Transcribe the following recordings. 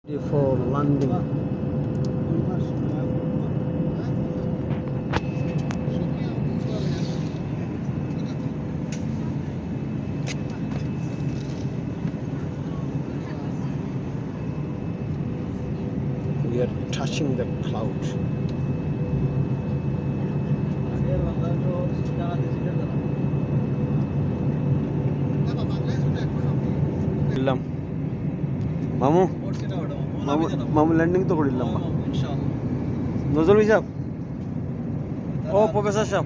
For landing. We are touching the cloud. Mamu, Mamu landing to korilam ba. Nozul Hijab. Oh, Professor Shah.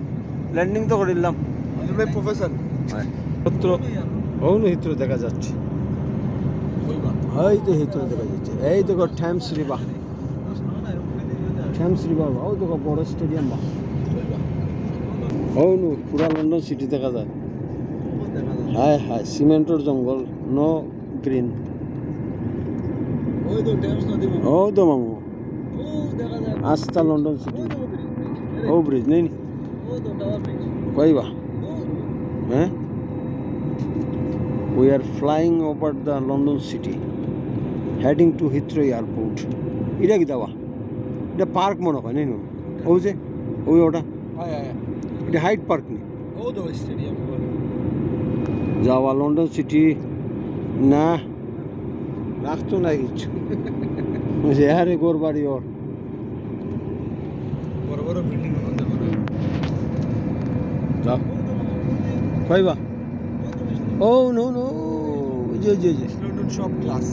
Landing to korilam. আমি professor হিত্র YONO হিত্র দেখা যাচ্ছে এই তো হিত্র দেখা যাচ্ছে এই দেখো থ্যামস রিভার ও দেখো বড় স্টেডিয়াম বা ওনো পুরা লন্ডন সিটি দেখা যায় হায় হায় সিমেন্টের জঙ্গল নো গ্রিন ও তো মামু আস্তা লন্ডন সিটি ও ব্রিজ নেই কইবা হ্যাঁ we are flying over the London city heading to Heathrow airport এটা কি দাওয়া এটা পার্ক মনে হয় নেই ওই যে ওই ওটা এটা হাইড পার্ক নেই ও তো স্টেডিয়াম যাওয়া লন্ডন সিটি না রাখতো না কিছু আরে গোর বাড়ি ওর বড় বড় বিল্ডিং মধ্যে করে যাও কইবা ও নো নো জি জি জি লন্ডন সব ক্লাস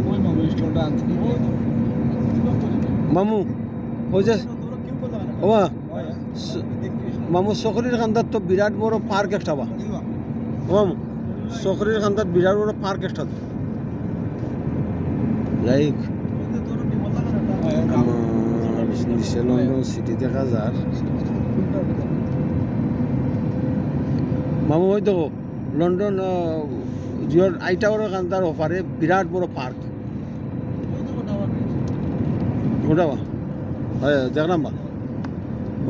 ওই মামু স্টলটা আনতে মামু ওই যে ওয়া মামু সকরির কান্দার তো বিরাট বড় পার্ক একটা বা মামু সকরির কান্দার বিরাট বড় পার্ক একটা তো লাইক লন্ডন সিটি দেখা যায় মামু ওই দেখো লন্ডন জিওর আইটাওয়ারের কান্দার ওপারে বিরাট বড় পার্ক ওটা বা হ্যাঁ দেখলাম বা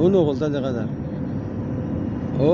ও নকলতা দেখা যায় ও